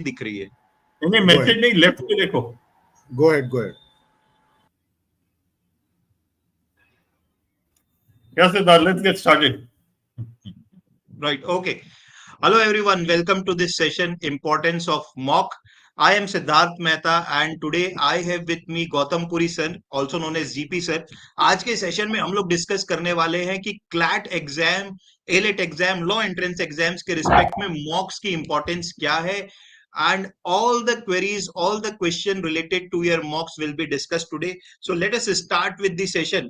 दिख रही है। नहीं मैसेज नहीं, लेफ्ट पे देखो। Go ahead. Yes, Siddharth, let's get started. Right. Okay. Hello, everyone. Welcome to this session, Importance of Mock. I am Siddharth Mehta and today I have with me Gautam Puri sir, also known as GP sir. आज के session में हम लोग discuss करने वाले हैं कि CLAT exam, AILET exam, law entrance exams के रिस्पेक्ट में मॉक्स की इंपॉर्टेंस क्या है, and all the queries, all the question related to your mocks will be discussed today. So let us start with the session.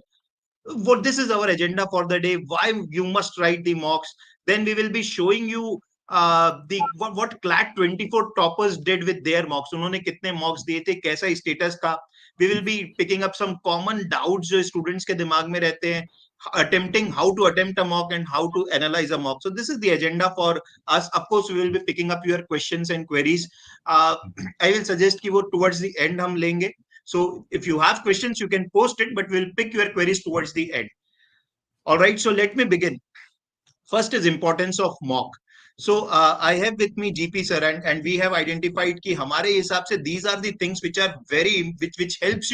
What this is our agenda for the day, why you must write the mocks. Then we will be showing you the what CLAT 24 toppers did with their mocks. उन्होंने कितने mocks दिए थे, कैसा status था. We will be picking up some common doubts जो students के दिमाग में रहते हैं, attempting how to attempt a mock and how to analyze a mock. So this is the agenda for us. Of course we will be picking up your questions and queries. I will suggest कि वो towards the end हम लेंगे. So if you have questions, you can post it, but we'll pick your queries towards the end. All right, so let me begin. First is importance of mock. So I have with me GP sir, and we have identified कि हमारे हिसाब से these are the things which are which helps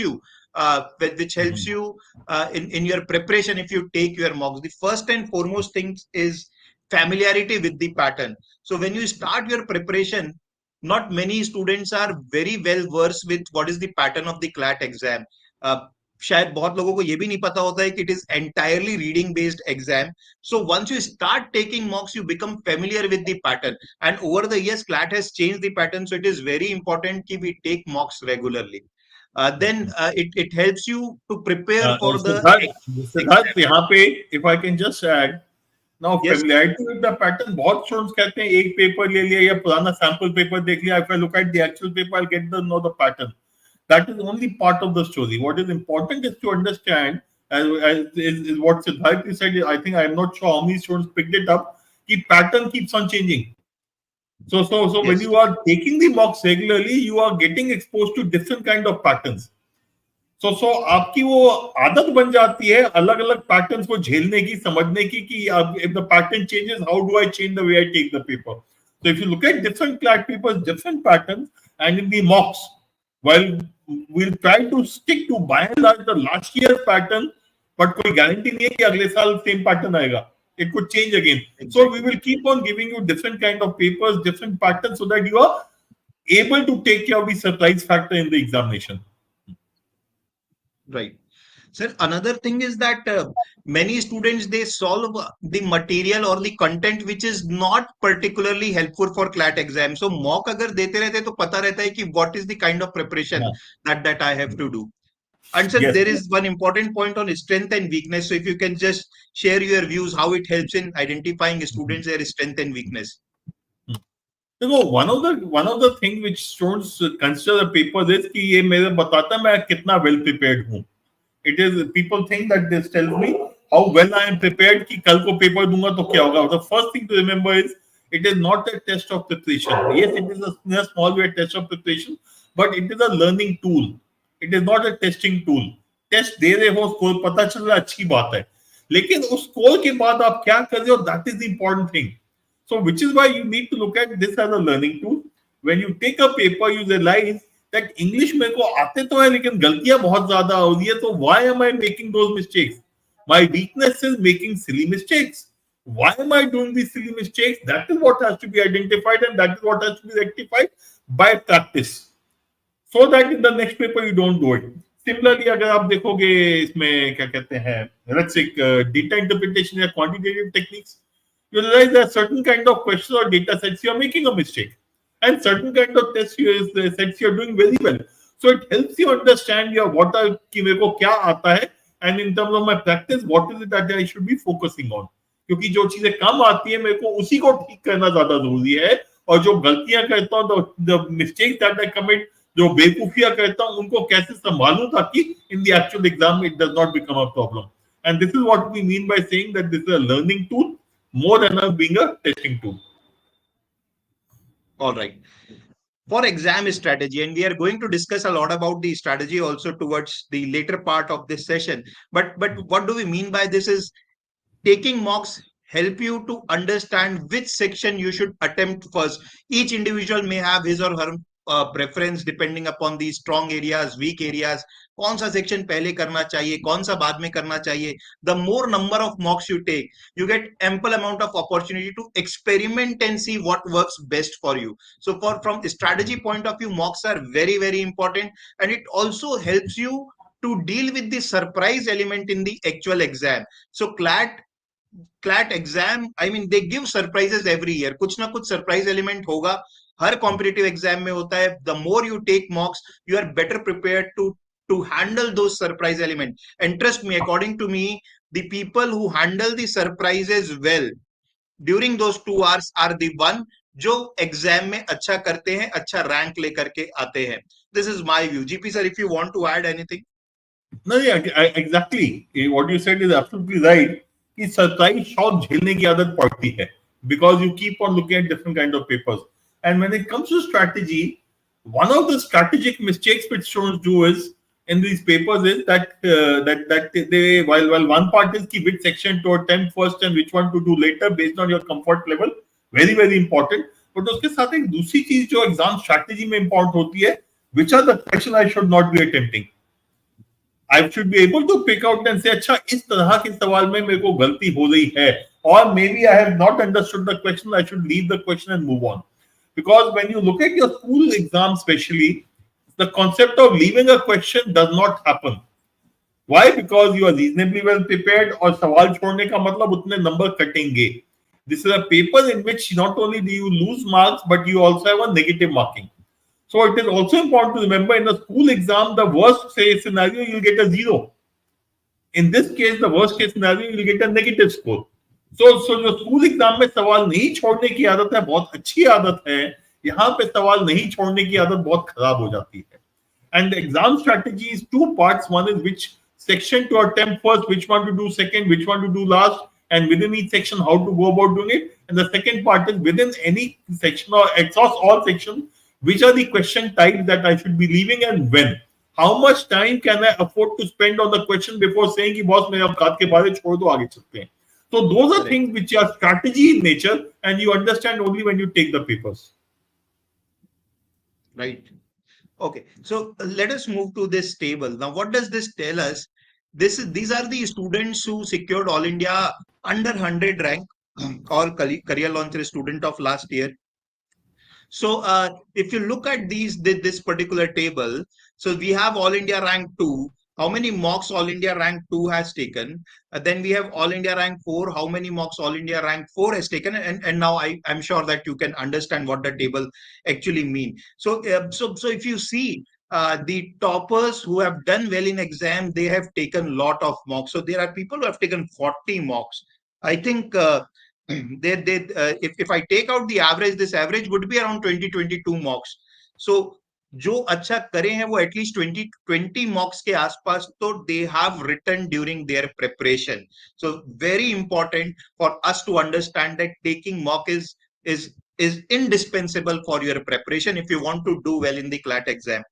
you in your preparation if you take your mocks. The first and foremost thing is familiarity with the pattern. So when you start your preparation, not many students are very well versed with what is the pattern of the CLAT exam. शायद बहुत लोगों को ये भी नहीं पता होता है कि it is entirely reading based exam. So once you start taking mocks, you become familiar with the pattern. And over the years, CLAT has changed the pattern. So it is very important that we take mocks regularly. Then it helps you to prepare for the Siddharth, यहाँ पे if I can just add, now Yes. familiarity with the pattern, बहुत students कहते हैं एक paper ले लिया या पुराना sample paper देख लिया. If I look at the actual paper, I'll get to know the pattern. That is only part of the story. What is important is to understand, is what Siddharth said. I think I'm not sure how many students picked it up. The pattern keeps on changing. So Yes. when you are taking the mocks regularly, you are getting exposed to different kind of patterns. So आपकी वो आदत बन जाती है अलग अलग patterns को झेलने की, समझने की कि if the pattern changes, how do I change the way I take the paper? So if you look at different CLAT papers, different patterns, and in the mocks, while we'll try to stick to by and large the last year's pattern, but कोई guarantee नहीं है कि अगले साल same pattern आएगा. It could change again. Exactly. So we will keep on giving you different kind of papers, different patterns, so that you are able to take care of the surprise factor in the examination. Right. Sir, another thing is that many students, they solve the material or the content which is not particularly helpful for CLAT exam. So mock अगर देते रहते तो पता रहता है कि what is the kind of preparation that I have to do. And sir, Yes. there is one important point on strength and weakness. So if you can just share your views, how it helps in identifying students their strength and weakness. देखो one of the thing which students consider the paper is कि ये मेरे बताता है मैं कितना well prepared हूँ. It is people think that this tells me how well I am prepared कि कल को पेपर दूंगा तो क्या होगा. The first thing to remember is it is not a test of preparation. Yes, it is a small way test of preparation, but it is a learning tool. It is not a testing tool. Test दे रहे हो, score पता चल रहा है, अच्छी बात है, लेकिन उस स्कोर के बाद आप क्या कर रहे हो, that is the important thing. So which is why you need to look at this as a learning tool. When you take a paper, you realize that English मेरे को आते तो है लेकिन गलतियां बहुत ज्यादा हो रही है, तो why am I making those mistakes? My weakness is making silly mistakes. Why am I doing these silly mistakes? That is what has to be identified and that is what has to be rectified by practice, so that in the next paper you don't do it. Similarly, अगर आप देखोगे इसमें क्या कहते हैं, let's say data interpretation या quantitative techniques, you realize that certain kind of questions or data sets you are making a mistake, and certain kind of tests sets you are doing very well. So it helps you understand your what are कि मेरे को क्या आता है, and in terms of my practice, what is it that I should be focusing on. क्योंकि जो चीजें कम आती है मेरे को उसी को ठीक करना ज्यादा जरूरी है, और जो गलतियां करता हूँ, the mistakes that I commit, जो बेवकूफियां करता हूँ, उनको कैसे संभालूं ताकि in the actual exam it does not become a problem. And this is what we mean by saying that this is a learning tool more than being a testing tool. All right. For exam strategy, and we are going to discuss a lot about the strategy also towards the later part of this session. But what do we mean by this is taking mocks help you to understand which section you should attempt first. Each individual may have his or her preference depending upon the strong areas, weak areas. कौन सा section पहले करना चाहिए, कौन सा बाद में करना चाहिए. The more number of mocks you take, you get ample amount of opportunity to experiment and see what works best for you. So for from strategy point of view, mocks are very very important, and it also helps you to deal with the surprise element in the actual exam. So CLAT exam I mean they give surprises every year. कुछ ना कुछ surprise element होगा, हर competitive exam में होता है. The more you take mocks, you are better prepared to handle those surprise element. And trust me, according to me, the people who handle the surprises well during those 2 hours are the one जो exam में अच्छा करते हैं, अच्छा rank लेकर के आते हैं. This is my view. GP sir, if you want to add anything. No, yeah, exactly. What you said is absolutely right. कि सरप्राइज शॉक झेलने की आदत पड़ती है because you keep on looking at different kind of papers. And when it comes to strategy, one of the strategic mistakes which students do is in these papers is that they while one part is ki which section to attempt first and which one to do later based on your comfort level, very very important. But उसके साथ एक दूसरी चीज जो exam strategy में important होती है, which are the question I should not be attempting. I should be able to pick out and say, अच्छा इस तरह के सवाल में मेरे को गलती हो रही है, or maybe I have not understood the question. I should leave the question and move on. Because when you look at your school exam, especially, the concept of leaving a question does not happen. Why? Because you are reasonably well prepared और सवाल छोड़ने का मतलब उतने number कटेंगे. This is a paper in which not only do you lose marks, but you also have a negative marking. So it is also important to remember in a school exam, the worst say scenario, you'll get a zero. In this case, the worst case scenario, you'll get a negative score. So जो school exam में सवाल नहीं छोड़ने की आदत है, बहुत अच्छी आदत है. यहाँ पे सवाल नहीं छोड़ने की आदत बहुत खराब हो जाती है. And the exam strategy is two parts. One is which section to attempt first, which one to do second, which one to do last, and within each section, how to go about doing it. And the second part is within any section or across all sections, which are the question types that I should be leaving and when. How much time can I afford to spend on the question before saying कि boss मेरे औकात के बारे छोड़ दो आगे चलते हैं. So those are correct. things which are strategy in nature and you understand only when you take the papers. Right. Okay, so let us move to this table. Now, what does this tell us? These are the students who secured All India under 100 rank or career launcher student of last year. So if you look at this particular table, so we have All India rank 2. How many mocks All India rank 2 has taken? Then we have All India rank 4. How many mocks All India rank 4 has taken? And now I'm sure that you can understand what the table actually mean. So if you see the toppers who have done well in exam, they have taken lot of mocks. So there are people who have taken 40 mocks. I think if I take out the average, this average would be around 20-22 mocks. So जो अच्छा करे हैं वो at least 20 मॉक्स के आसपास तो they have written during their preparation. So very important for us to understand that taking mock is indispensable for your preparation if you want to do well in the CLAT exam.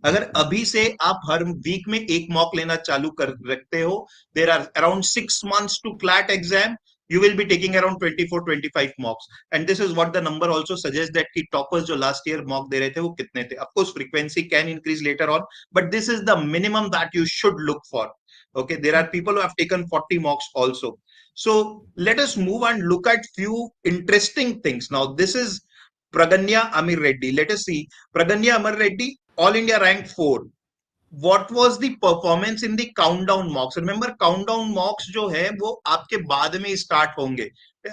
अगर अभी से आप हर week में एक mock लेना चालू कर रखते हो, there are around 6 months to CLAT exam, you will be taking around 24-25 mocks. And this is what the number also suggests that the toppers जो last year mock दे रहे थे वो कितने थे. Of course frequency can increase later on, but this is the minimum that you should look for. Okay, there are people who have taken 40 mocks also. So let us move and look at few interesting things. Now this is Praganya Amir Reddy. Let us see. Praganya Amir Reddy, All India rank 4. What was the performance in the countdown mocks? Remember countdown mocks जो है वो आपके बाद में start होंगे.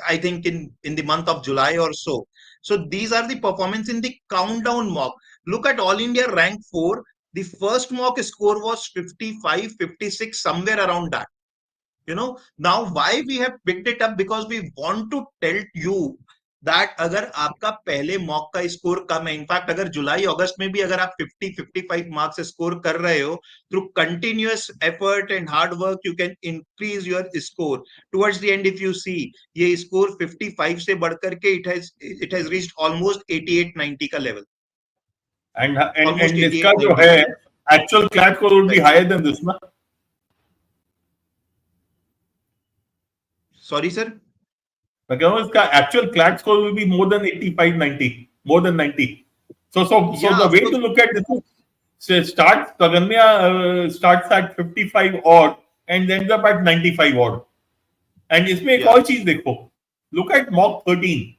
I think in the month of July or so. So these are the performance in the countdown mock. Look at All India rank 4. The first mock score was 55, 56, somewhere around that. Now why we have picked it up, because we want to tell you that अगर आपका पहले mock का score कम है, in fact अगर जुलाई अगस्त में भी अगर आप 50-55 मार्क्स स्कोर कर रहे हो, through continuous effort and hard work you can increase your score. Towards the end if you see, ये स्कोर 55 से बढ़कर के इट हैज रीच्ड ऑलमोस्ट 88-90 का लेवल. ऑलमोस्ट And इसका जो 88-90 है का level. actual CLAT score would be higher than this, ना? Sorry sir. Because the actual CLAT score will be more than 85, 90, more than 90. So Yeah, the of way course. to look at this is, so Praganya starts at 55 odd and ends up at 95 odd. And इसमें एक Yeah, और चीज देखो, look at mock 13,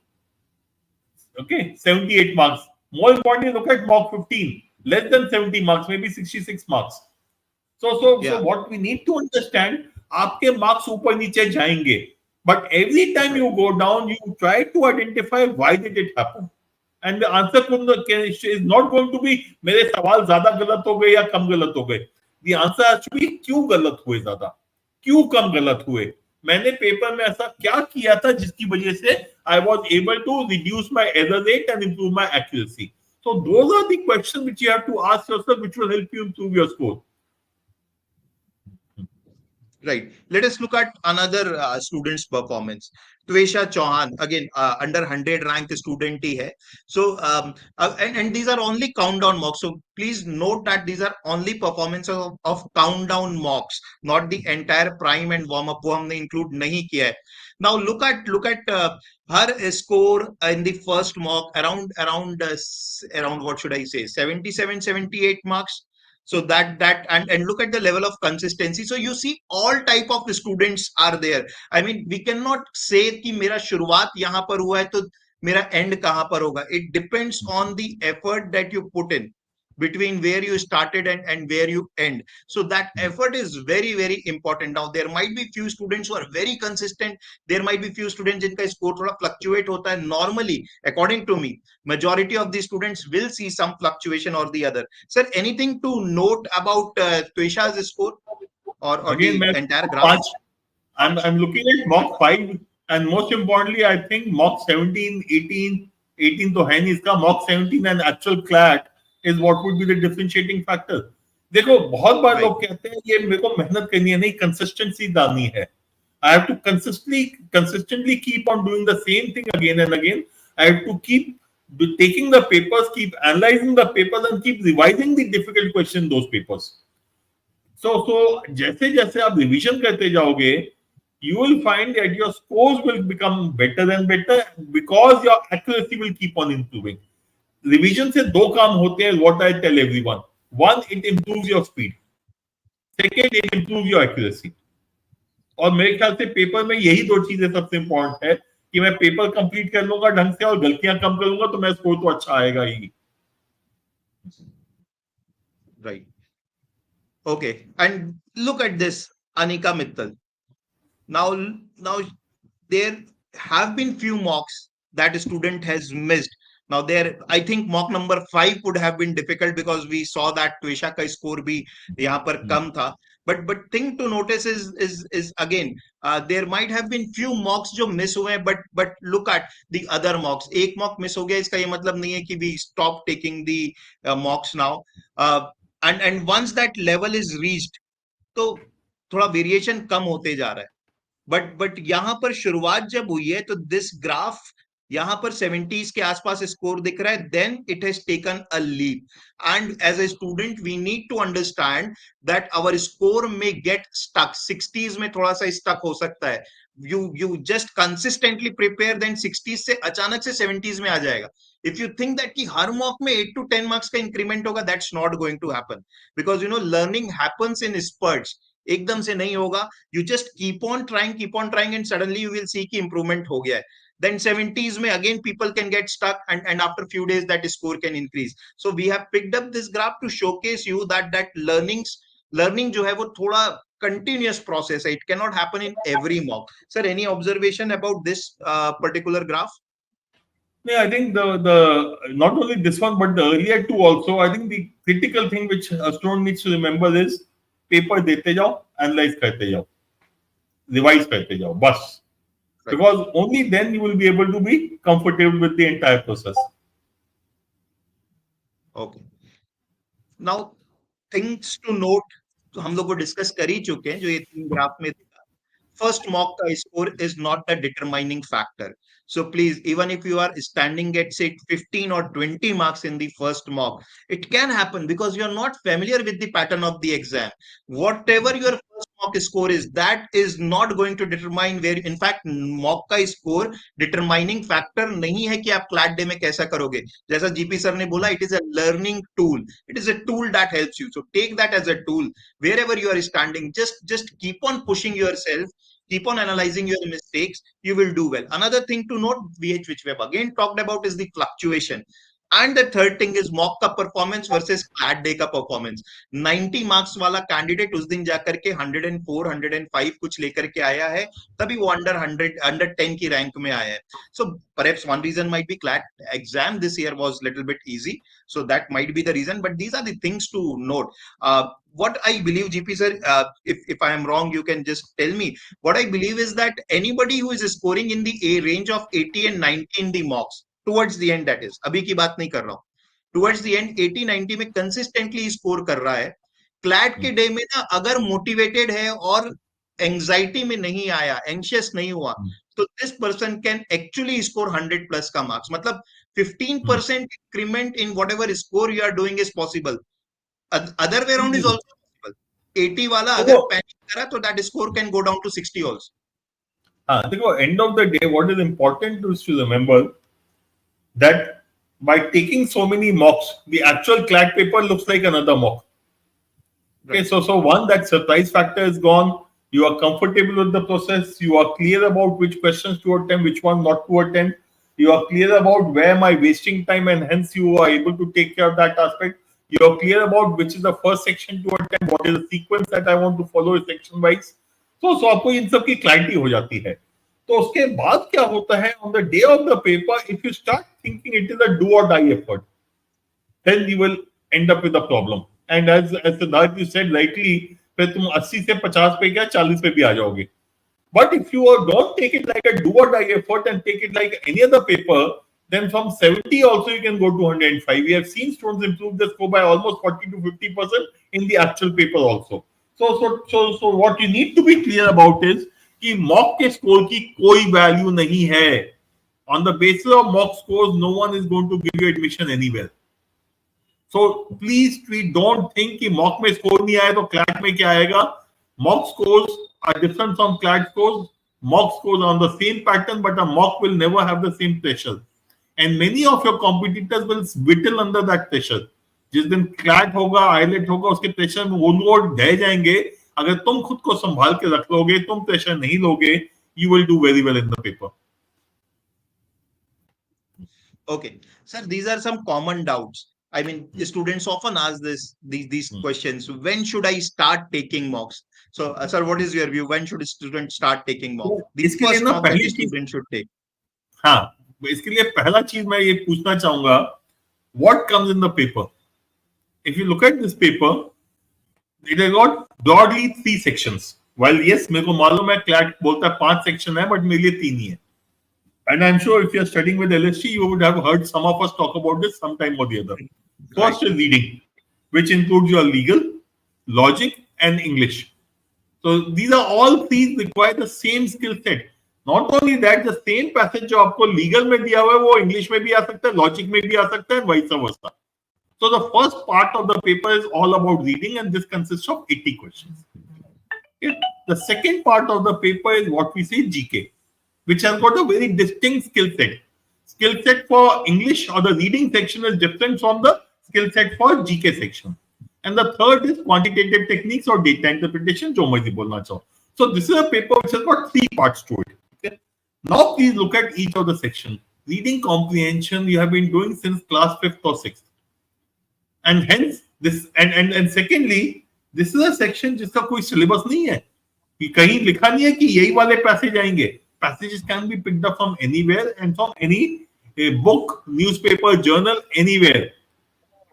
okay, 78 marks. More importantly, look at mock 15, less than 70 marks, maybe 66 marks. So yeah, what we need to understand, आपके marks ऊपर नीचे जाएंगे, but every time right. you go down, you try to identify why did it happen, and the answer is not going to be मेरे सवाल ज्यादा गलत हो गए या कम गलत हो गए. The answer has to be क्यों गलत हुए ज्यादा, क्यों कम गलत हुए, मैंने पेपर में ऐसा क्या किया था जिसकी वजह से I was able to reduce my error rate and improve my accuracy. So those are the questions which you have to ask yourself, which will help you improve your score. Right. Let us look at another student's performance. Twesha Chauhan, again, under 100 rank student ही है. So, and these are only countdown mocks. So please note that these are only performance of countdown mocks, not the entire prime and warm up. वो हमने include नहीं किया है. Now look at her score in the first mock around what should I say, 77, 78 marks. So that and look at the level of consistency. So you see all type of students are there. I mean, we cannot say कि मेरा शुरुआत यहाँ पर हुआ है तो मेरा end कहाँ पर होगा. It depends on the effort that you put in between where you started and where you end. So that effort is very very important. Now there might be few students who are very consistent. There might be few students जिनका score थोड़ा fluctuate होता है. Normally, according to me, majority of the students will see some fluctuation or the other. Sir, anything to note about Tuisha's score or Again, the मैं entire graph? पांच, I'm looking at mock 5, and most importantly, I think mock 17, 18, 18 तो है नहीं इसका, mock 17 and actual CLAT is what would be the differentiating factor. देखो बहुत बार Right. लोग कहते हैं ये मेरे को मेहनत करनी है, नहीं, कंसिस्टेंसी डालनी है. I have to consistently keep on doing the same thing again and again. I have to keep taking the papers, keep analyzing the papers, and keep revising the difficult questions in those papers. So जैसे जैसे आप revision करते जाओगे, you will find that your scores will become better and better because your accuracy will keep on improving. Revision से दो काम होते हैं, what I tell everyone. One, it improves your speed. Second, it improves your accuracy. और मेरे ख्याल से paper में यही दो चीजें सबसे इंपॉर्टेंट है कि मैं पेपर कंप्लीट कर लूंगा ढंग से और गलतियां कम करूंगा तो मैं स्कोर तो अच्छा आएगा ही. Right. Okay. And look at this, Anika Mittal. Now there have been few mocks that a student has missed. Now there, I think mock number 5 would have been difficult because we saw that Tuisha ka score bhi यहाँ पर कम था. But thing to notice is again there might have been few mocks जो miss हुए हैं, but look at the other mocks. एक mock miss हो गया इसका ये मतलब नहीं है कि we stop taking the mocks now. And once that level is reached, तो थोड़ा वेरिएशन कम होते जा रहा है. बट यहां पर शुरुआत जब हुई है तो दिस ग्राफ यहां पर 70s के आसपास स्कोर दिख रहा है. Then it has taken a leap and as a student we need to understand that our score may get stuck. 60s में थोड़ा सा स्टक हो सकता है. You just consistently prepare, then 60s से अचानक से 70s में आ जाएगा. इफ यू थिंक दैट कि हर मॉक में 8 to 10 मार्क्स का इंक्रीमेंट होगा, that's not going to happen because learning happens in spurts. एकदम से नहीं होगा. You just keep on trying, and suddenly you will see कि improvement हो गया है. Then 70s में again people can get stuck, and after few days that score can increase. So we have picked up this graph to showcase you that learning जो है वो थोड़ा continuous process है. It cannot happen in every mock. Sir, any observation about this particular graph? Yeah, I think the not only this one but the earlier two also. I think the critical thing which a student needs to remember is paper देते जाओ, analyze करते जाओ, revise करते जाओ, बस. Right. Because only then you will be able to be comfortable with the entire process. Okay. Now things to note, तो हम लोग को डिस्कस कर ही चुके हैं जो ये तीन ग्राफ में. First mock score is not a determining factor. So please, even if you are standing at say 15 or 20 marks in the first mock, it can happen because you are not familiar with the pattern of the exam. Whatever your first mock score is, that is not going to determine where. In fact, mock का score determining factor नहीं है कि आप CLAT day में कैसा करोगे. जैसा GP sir ने बोला, it is a learning tool. It is a tool that helps you. So take that as a tool wherever you are standing. Just keep on pushing yourself. Keep on analyzing your mistakes. You will do well. Another thing to note, VH, which we have again talked about, is the fluctuation. And the third thing is mock का performance versus CLAT day का performance. 90 marks वाला candidate उस दिन जाकर के 104 105 कुछ लेकर के आया है, तभी वो अंडर 100 अंडर 10 की रैंक में आया है. सो perhaps one reason might be CLAT exam this year was little bit easy, so that might be the reason. But these are the things to note. What I believe, GP sir, if I am wrong, you can just tell me. What I believe is that anybody who is scoring in the A range of 80 and 90 in the mocks towards the end, that is अभी की बात नहीं कर रहा हूँ, towards the end 80-90 में consistently score कर रहा है, क्लैट के डे में ना अगर मोटिवेटेड है और एंजाइटी में नहीं आया, एंशियस नहीं हुआ, तो this person can actually score 100 plus का मार्क्स. मतलब 15% increment in whatever score you are doing is possible. Other way around is also possible. 80 वाला अगर देखो पैनिक करा तो that score can go down to 60 also. हाँ देखो end of the day what is important to remember that by taking so many mocks, the actual CLAT paper looks like another mock. Okay, Right. so one, that surprise factor is gone. You are comfortable with the process. You are clear about which questions to attempt, which one not to attempt. You are clear about where am I wasting time, and hence you are able to take care of that aspect. You are clear about which is the first section to attempt, what is the sequence that I want to follow section wise. So आपको इन सब की clarity हो जाती है. तो उसके बाद क्या होता है on the day of the paper, if you start thinking it is a do or die effort, then you will end up with a problem. And as Siddharth you said rightly, फिर तुम 80 से 50 पे क्या 40 पे भी आ जाओगे. But if you don't take it like a do or die effort and take it like any other paper, then from 70 also you can go to 105. We have seen students improve the score by almost 40 to 50% in the actual paper also. So what you need to be clear about is कि mock के score की कोई value नहीं है. On the basis of mock scores, no one is going to give you admission anywhere. So please we don't think कि mock में score नहीं आया तो CLAT में क्या आएगा. Mock scores are different from CLAT scores. Mock scores are on the same pattern, but a mock will never have the same pressure. And many of your competitors will whittle under that pressure. जिस दिन CLAT होगा, IELTS होगा, उसके pressure में वो लोग ढह जाएंगे. अगर तुम खुद को संभाल के रख लोगे, तुम प्रेशर नहीं लोगे, you will do very well in the paper. Okay, sir, these are some common doubts. I mean, students often ask these questions. When should I start taking mocks? So, sir, what is your view? When should a student start taking mock? तो The इसके लिए first ना mock that पहली a चीज, student should take. हाँ, इसके लिए पहला चीज मैं ये पूछना चाहूंगा, what comes in the paper? If you look at this paper, it has got broadly 3 sections. While yes, मेरे को मालूम है CLAT बोलता है 5 सेक्शन है, but मेरे लिए 3 ही है. And I'm sure if you're studying with LST, you would have heard some of us talk about this sometime or the other. First is reading, which includes your legal, logic, and English. So these are all three require the same skill set. Not only that, the same passage जो आपको legal में दिया हुआ है, वो English में भी आ सकता है, logic में भी आ सकता है, and vice versa. So the first part of the paper is all about reading, and this consists of 80 questions. Okay. The second part of the paper is what we say GK, which has got a very distinct skill set. Skill set for English or the reading section is different from the skill set for GK section. And the third is quantitative techniques or data interpretation, जो मर्जी बोलना चाहो. So this is a paper which has got 3 parts to it. Okay? Now please look at each of the section. Reading comprehension you have been doing since class 5th or 6th. And hence this and secondly, this is a section जिसका कोई syllabus नहीं है. कि कहीं लिखा नहीं है कि यही वाले पैसेज आएंगे. Passages can be picked up from anywhere and from any book, newspaper, journal, anywhere.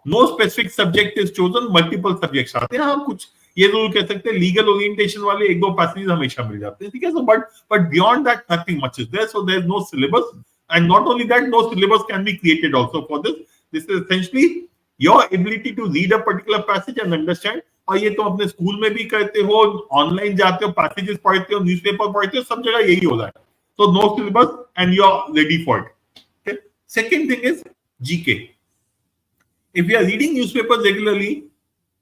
No specific subject is chosen, multiple subjects आते हैं. हम कुछ ये जरूर कह सकते हैं legal orientation वाले 1-2 passages हमेशा मिल जाते हैं. ठीक है. So but beyond that nothing much is there. So there is no syllabus, and not only that, no syllabus can be created also for this. This is essentially your ability to read a particular passage and understand. और ये तो अपने school में भी करते हो, online जाते हो, पैसेजेस पढ़ते हो, न्यूज़पेपर पढ़ते हो, सब जगह यही हो रहा है. So no syllabus and you are ready for it. Okay. Second thing is GK. If you are reading newspapers regularly,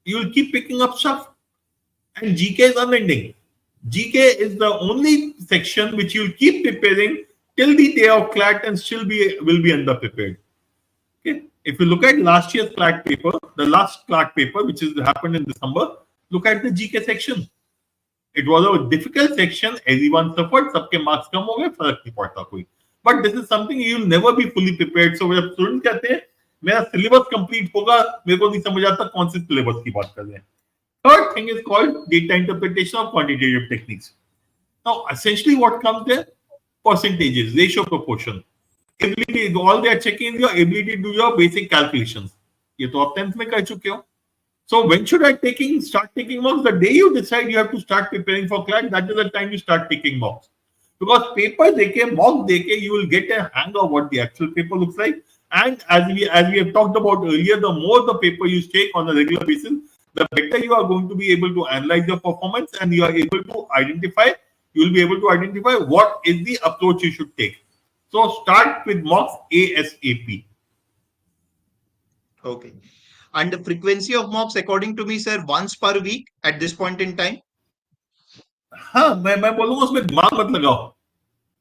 you will keep picking up stuff. And GK is unending. GK is the only section which you'll keep preparing till the day of CLAT and still be will be underprepared. Okay. If you look at last year's CLAT paper, the last CLAT paper, which is happened in December, look at the GK section. It was a difficult section. Everyone suffered. सबके marks कम हो गए, फर्क नहीं पड़ता कोई. But this is something you'll never be fully prepared. So जब students कहते हैं मेरा syllabus complete होगा, मेरे को नहीं समझ आता कौन से syllabus की बात कर रहे हैं. Third thing is called data interpretation of quantitative techniques. Now, essentially, what comes there? Percentages, ratio, proportion. Ability, all they are checking is your ability to do your basic calculations. ये तो आप 10th में कर चुके हो. So when should I start taking mocks? The day you decide you have to start preparing for CLAT, that is the time you start taking mocks. Because paper deke, mock deke, you will get a hang of what the actual paper looks like. And as we have talked about earlier, the more the paper you take on a regular basis, the better you are going to be able to analyze your performance, and you are able to identify. You will be able to identify what is the approach you should take. So start with mocks ASAP. Okay. And the frequency of mocks, according to me, sir, once per week at this point in time. हाँ मैं बोलूंगा उसमें दिमाग मत लगाओ.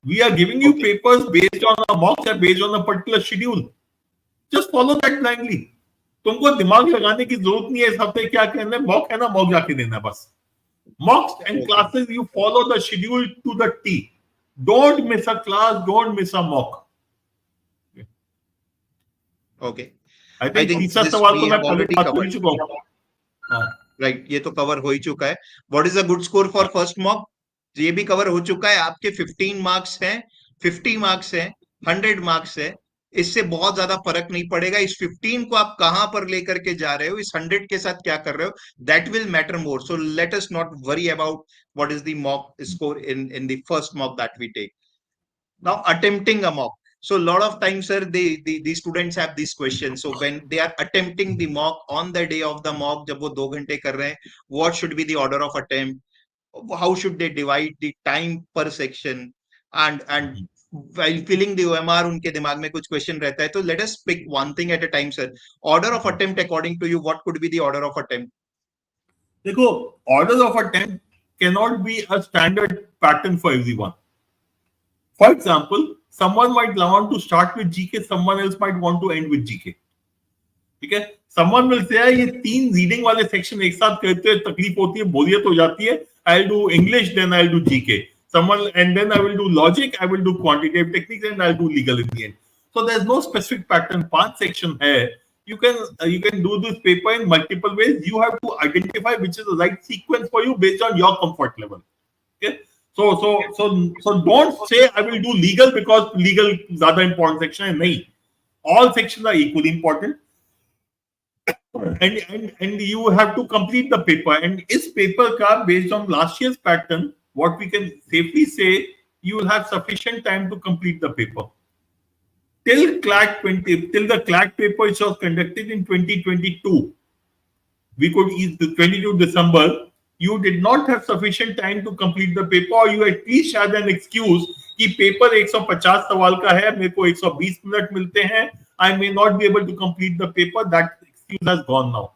We are giving you Okay. papers based on a mock or based on a particular schedule. Just follow that blindly. तुमको दिमाग लगाने की जरूरत नहीं है इस हफ्ते क्या करना है. मॉक है ना, मॉक जाके देना बस. Mocks and Okay. classes, you follow the schedule to the T. Don't miss a class, don't miss a mock. Okay. I I think think तीसरा this सवाल we तो मैं have पहले already बात कर covered. ही चुका हूँ. हाँ. राइट, ये तो कवर हो ही चुका है. What is the good score for first mock? ये भी कवर हो चुका है. आपके 15 मार्क्स हैं, 50 मार्क्स हैं, 100 मार्क्स है. इससे बहुत ज्यादा फर्क नहीं पड़ेगा. इस 15 को आप कहां पर लेकर के जा रहे हो, इस 100 के साथ क्या कर रहे हो, that will matter more. So let us not worry about what is the mock score in the first mock that we take. Now attempting a mock, so a lot of times sir, the students have this question. So when they are attempting the mock on the day of the mock, जब वो 2 घंटे कर रहे हैं, what should be the order of attempt, how should they divide the time per section, and while filling the OMR उनके दिमाग में कुछ question रहता है. तो let us pick one thing at a time, sir. Order of attempt according to you, what could be the order of attempt? देखो, order of attempt cannot be a standard pattern for everyone. For example, someone might want to start with GK, someone else might want to end with GK. ठीक है. Someone will say ये 3 reading वाले section एक साथ करते हैं तकलीफ होती है, बोरियत हो जाती है. I'll do English, then I'll do GK. Someone, and then I will do logic, I will do quantitative techniques, and I'll do legal in the end. So there's no specific pattern. 5 section है. You can do this paper in multiple ways. You have to identify which is the right sequence for you based on your comfort level. Okay. So don't say I will do legal because legal ज़्यादा important section है. नहीं. All sections are equally important. And you have to complete the paper. And is paper ka based on last year's pattern, what we can safely say, you will have sufficient time to complete the paper. Till the CLAT paper which was conducted in 2022, we could use the 22 December. You did not have sufficient time to complete the paper, or you at least had an excuse कि paper 150 सवाल का है, मेरे को 120 minute मिलते हैं, I may not be able to complete the paper. That excuse has gone now.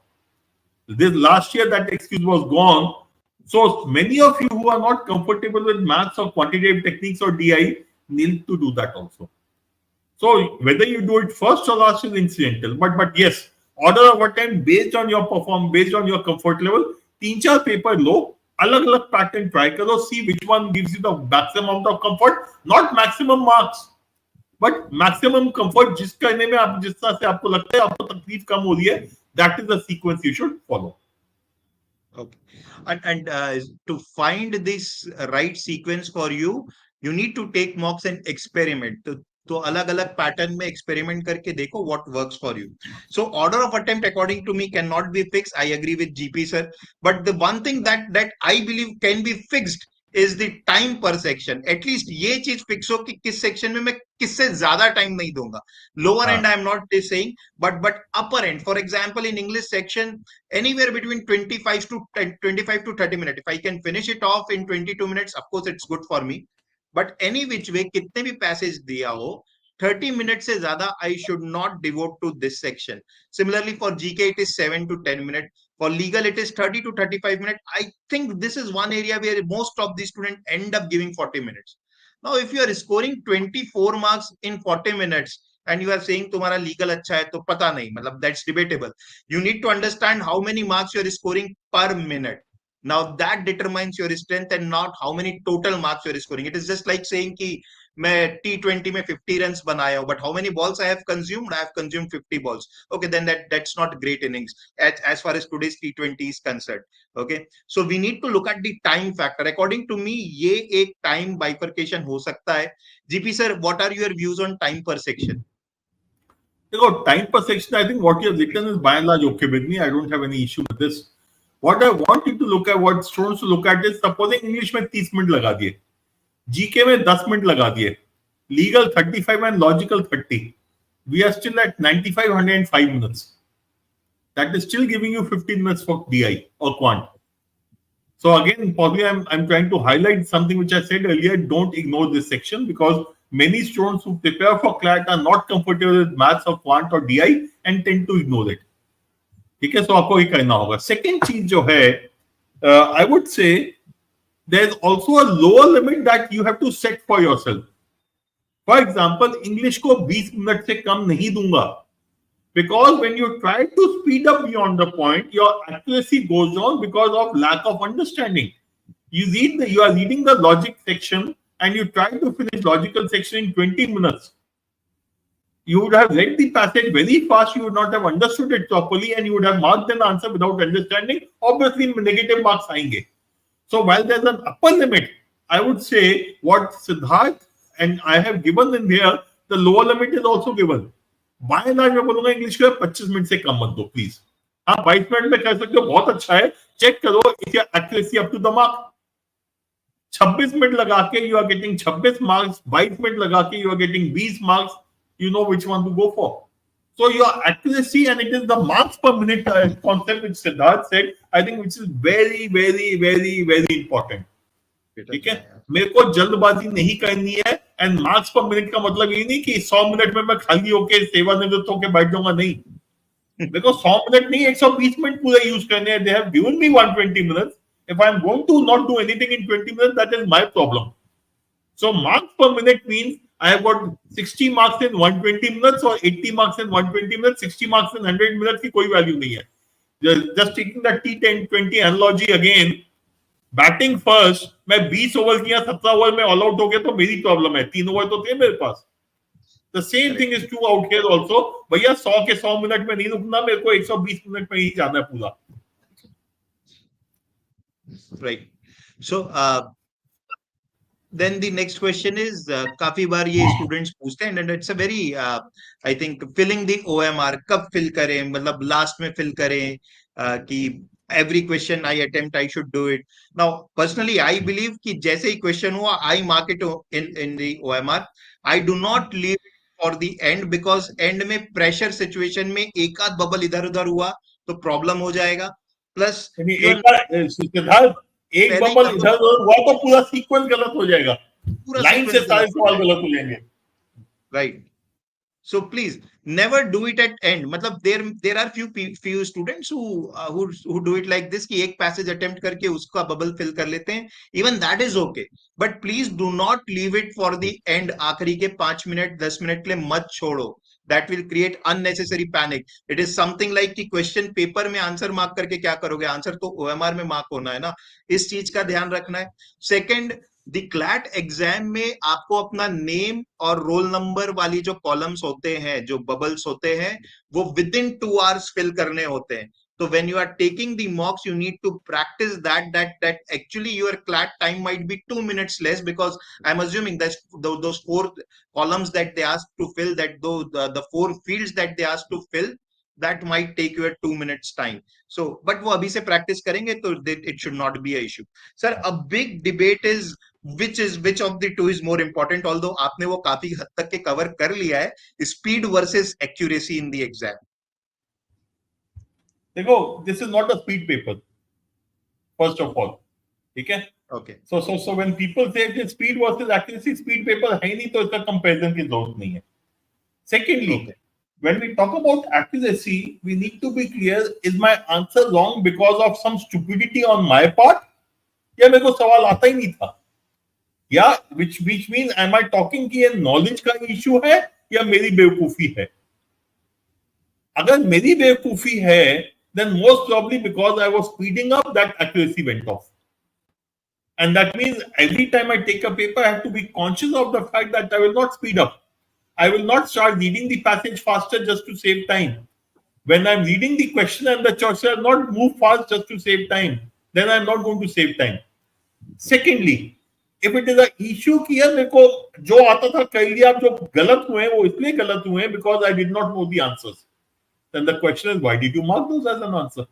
This last year that excuse was gone. So many of you who are not comfortable with maths or quantitative techniques or DI need to do that also. So whether you do it first or last is incidental. But yes, order of attempt based on your performance, based on your comfort level. 3-4 paper लो, अलग-अलग pattern try करो, see which one gives you the maximum amount of comfort, not maximum marks, but maximum comfort. जिस करने में आप जिस तरह से आपको लगता है आपको तकलीफ कम हो रही है, that is the sequence you should follow. Okay. And to find this right sequence for you, you need to take mocks and experiment. तो अलग अलग पैटर्न में एक्सपेरिमेंट करके देखो what works for you. So order of attempt according to me cannot be fixed. I agree with GP sir. But the one thing that I believe can be fixed is the time per section. At least ये चीज fix हो कि किस section में मैं किससे ज्यादा time नहीं दूंगा. Lower end I am not saying, but upper end. For example, in English section, anywhere between 25 to 30 minutes. If I can finish it off in 22 minutes, of course it's good for me. But any which way, कितने भी passage दिया हो, 30 minutes से ज्यादा I should not devote to this section. Similarly for GK, it is 7 to 10 minutes. For legal, it is 30 to 35 minutes. I think this is one area where most of the students end up giving 40 minutes. Now, if you are scoring 24 marks in 40 minutes and you are saying तुम्हारा legal अच्छा है तो पता नहीं मतलब that's debatable. You need to understand how many marks you are scoring per minute. Now that determines your strength and not how many total marks you are scoring. It is just like saying कि मैं T20 में 50 runs बनाया हूँ, but how many balls I have consumed? I have consumed 50 balls. Okay, then that's not great innings as far as today's T20 is concerned. Okay, so we need to look at the time factor. According to me, ये एक time bifurcation हो सकता है. GP sir, what are your views on time per section? Time per section, I think what you have written is by and large okay with me. I don't have any issue with this. What I want you to look at, what students to look at is, supposing English में 30 minute लगा दिए, GK में 10 minute लगा दिए, legal 35 and logical 30. We are still at 95, 105 minutes. That is still giving you 15 minutes for DI or quant. So again, probably I'm trying to highlight something which I said earlier. Don't ignore this section, because many students who prepare for CLAT are not comfortable with maths or quant or DI and tend to ignore it. ठीक है, so आपको ये करना होगा. Second चीज जो है, I would say there's also a lower limit that you have to set for yourself. For example, English को 20 मिनट से कम नहीं दूंगा. Because when you try to speed up beyond the point, your accuracy goes down because of lack of understanding. You are reading the logic section and you try to finish logical section in 20 minutes. You would have read the passage very fast, you would not have understood it properly, and you would have marked an answer without understanding. Obviously, negative marks आएंगे. So while there's an upper limit, I would say what Siddharth and I have given in here, the lower limit is also given. By and large मैं बोलूंगा English को 25 minute से कम मत दो please. हाँ, 22 minute में कर सकते हो, बहुत अच्छा है. चेक करो is your accuracy up to the mark. 26 minute लगा के you are getting 26 marks, 22 minute लगा के you are getting 20 marks. You know which one to go for. So your accuracy, and it is the marks per minute concept which Siddharth said, I think, which is very, very, very, very important. ठीक है, मेरे को जल्दबाजी नहीं करनी है. And marks पर minute का मतलब ये नहीं कि 100 मिनट में मैं खाली होके सेवानिवृत्त होके बैठ जाऊंगा. नहीं, मेरे को 100 मिनट नहीं 120 मिनट पूरे यूज करने हैं. They have given me 120 minutes. If I am going to not do anything in 20 minutes, that is my problem. So marks per minute means I have got 60 marks in 120 minutes or 80 marks in 120 minutes, 60 marks in 100 minutes की कोई value नहीं है. Just taking the T10, 20 analogy again, batting first, मैं 20 over किया, 17 over में all out हो गया तो मेरी प्रॉब्लम है. 3 ओवर तो थे मेरे पास. The same thing is true out here also. भैया 100 के 100 मिनट में नहीं रुकना, मेरे को 120 मिनट में ही जाना है पूरा. Right. So then the next question is काफी बार ये स्टूडेंट्स पूछते हैं, and it's a very I think filling the OMR कब फिल करें, मतलब लास्ट में फिल करें कि every question I attempt I should do it. Now personally I believe कि जैसे ही question हुआ I mark it in the OMR. I do not leave it for the end, because end में pressure situation में एक आध bubble इधर उधर हुआ तो प्रॉब्लम हो जाएगा. प्लस सिद्धार्थ, एक बबल इधर उधर हुआ तो पूरा सीक्वेंस गलत हो जाएगा, लाइन से सारे सवाल गलत हो जाएंगे. Right. So please never do it at end. मतलब there are few students who do it like this कि एक passage attempt करके उसका bubble fill कर लेते हैं. Even that is okay. But please do not leave it for the end. आखिरी के 5 मिनट 10 मिनट के लिए मत छोड़ो. That will create unnecessary panic. It is something like कि question paper में आंसर मार्क करके क्या करोगे, आंसर तो OMR में मार्क होना है ना. इस चीज का ध्यान रखना है. सेकंड, द क्लैट एग्जाम में आपको अपना नेम और रोल नंबर वाली जो कॉलम्स होते हैं, जो बबल्स होते हैं, वो विद इन 2 आवर्स फिल करने होते हैं. So when you are taking the mocks, you need to practice that actually your CLAT time might be 2 minutes less, because I'm assuming that those 4 columns that they asked to fill, that the 4 fields that they asked to fill, that might take you a 2 minutes time. So but वो अभी से practice करेंगे तो it should not be a issue. Sir, a big debate is which of the two is more important, although आपने वो काफी हद तक के कवर कर लिया है, speed versus accuracy in the exam. देखो, this is not a speed paper first of all. ठीक है, Okay. So when people say that speed versus accuracy, speed paper है नहीं तो इसका कंपैरिजन की जरूरत नहीं है. Secondly, Okay. when we talk about accuracy, we need to be clear: is my answer wrong because of some stupidity on my part, या मेरे को सवाल आता ही नहीं था, या which means am I talking कि ये knowledge का issue है या मेरी बेवकूफी है? अगर मेरी बेवकूफी है, then most probably because I was speeding up, that accuracy went off. And that means every time I take a paper, I have to be conscious of the fact that I will not speed up. I will not start reading the passage faster just to save time. When I'm reading the question and the choice, I'll not move fast just to save time. Then I'm not going to save time. Secondly, if it is an issue कि यार मेरे को जो आता था कर लिया, अब जो गलत हुए वो इसलिए गलत हुए because I did not know the answers. Then the question is, why did you mark those as an answer?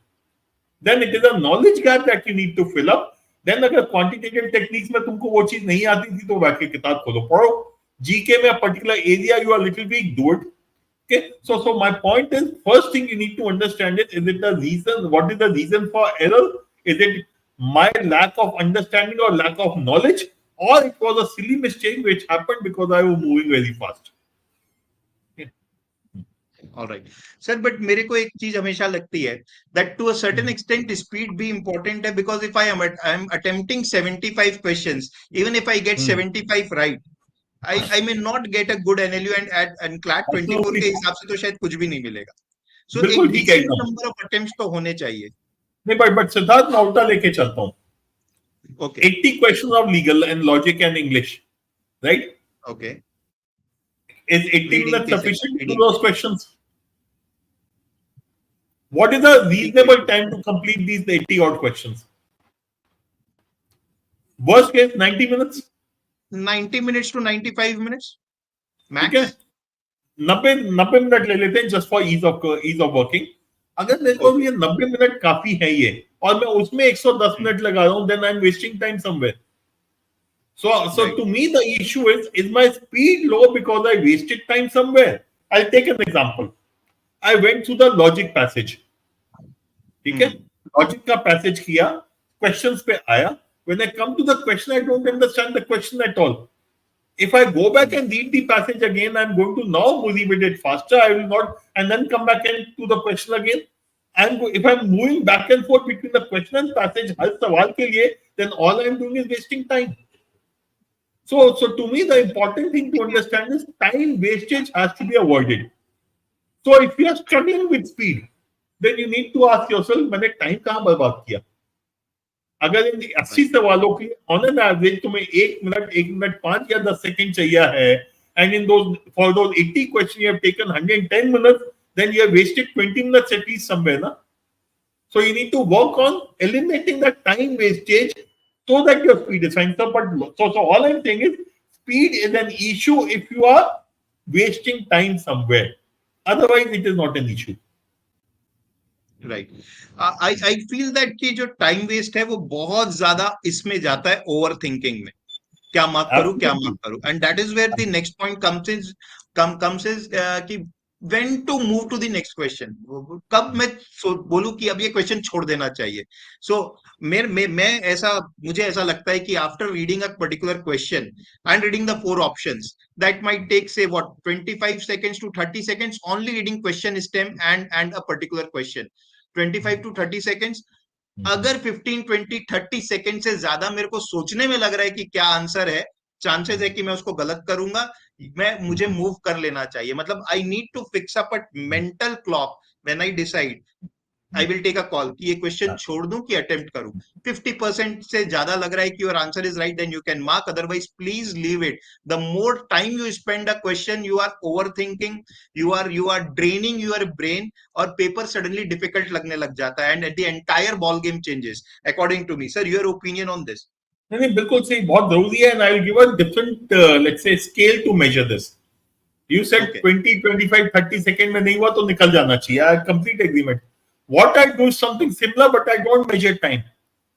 Then it is a knowledge gap that you need to fill up. Then अगर quantitative techniques में तुमको वो चीज नहीं आती थी तो वैसे किताब खोलो पढ़ो. GK में a particular area you are little weak, do it. Okay, so my point is, first thing you need to understand is it the reason? What is the reason for error? Is it my lack of understanding or lack of knowledge, or it was a silly mistake which happened because I was moving very fast? Alright sir, but मेरे को एक चीज हमेशा लगती है that to a certain extent speed भी important है, because if I am attempting 75 questions, even if I get 75 right, I may not get a good NLU, and CLAT 24 Absolutely. के हिसाब से तो शायद कुछ भी नहीं मिलेगा. सो बिल्कुल एक ठीक है डिसेंट एकदम. नंबर ऑफ अटेम्प्ट्स तो होने चाहिए. नहीं, बट सिद्धार्थ मैं उल्टा लेके चलता हूँ. Okay 80 questions of legal and logic and English, right? Okay, Is 80 reading minutes के set, sufficient to do reading those questions? What is a के reasonable time to complete these 80 odd questions? Worst case 90 minutes. 90 minutes to 95 minutes ठीक है, max. 90 minute ले लेते हैं just for ease of working. अगर मेरे को ओके ये 90 मिनट काफी है ये, और मैं उसमें 110 मिनट लगा रहा हूं, then I am wasting time somewhere. So right. to me the issue is my speed low because I wasted time somewhere. I'll take an example. I went through the logic passage. ठीक है, logic का passage किया, questions पे आया. When I come to the question, I don't understand the question at all. If I go back and read the passage again, I'm going to now read it faster. I will not, and then come back and to the question again. If I'm moving back and forth between the question and passage, हर सवाल के लिए, then all I'm doing is wasting time. So to me, the important thing to understand is time wastage has to be avoided. So if you are struggling with speed, then you need to ask yourself, मैंने time कहाँ बर्बाद किया? अगर इन 80 सवालों की on an average तुम्हें 1 minute 5 या 10 second चाहिए है, and in those for those 80 questions you have taken 110 minutes, then you have wasted 20 minutes at least somewhere, na? So you need to work on eliminating that time wastage so that your speed is fine. So all I'm saying is speed is an issue if you are wasting time somewhere. Otherwise it is not an issue. Right. I feel that कि जो time waste है वो बहुत ज्यादा इसमें जाता है over thinking में. क्या मार्क करूं, क्या मार्क Absolutely. करूं, and that is where the next point comes is कि when to move to the next question. कब मैं बोलूं कि अब ये क्वेश्चन छोड़ देना चाहिए. सो मैं ऐसा, मुझे ऐसा लगता है कि after reading a particular question and reading the 4 options, that might take say what 25 seconds to 30 seconds only reading question stem and a particular question. 25 to 30 seconds. अगर 15 20 30 सेकंड से ज्यादा मेरे को सोचने में लग रहा है कि क्या आंसर है, चांसेस है कि मैं उसको गलत करूंगा, मुझे मूव कर लेना चाहिए. मतलब I need to fix up a mental clock when I decide I will take a call कि ये क्वेश्चन छोड़ दूं कि अटेम्प्ट करूं. 50% से ज्यादा लग रहा है कि your answer is right, then you can mark, otherwise please leave it. The more time you spend a question, you are over thinking, you are draining your brain, और पेपर सडनली डिफिकल्ट लगने लग जाता है, and the entire ball game changes according to me. Sir, your opinion on this? नहीं, बिल्कुल सही, बहुत जरूरी है. And I will give a different let's say scale to major this. You said okay 20 25 30 second में नहीं हुआ तो निकल जाना चाहिए. I complete agreement. What I do something similar, but I don't measure time.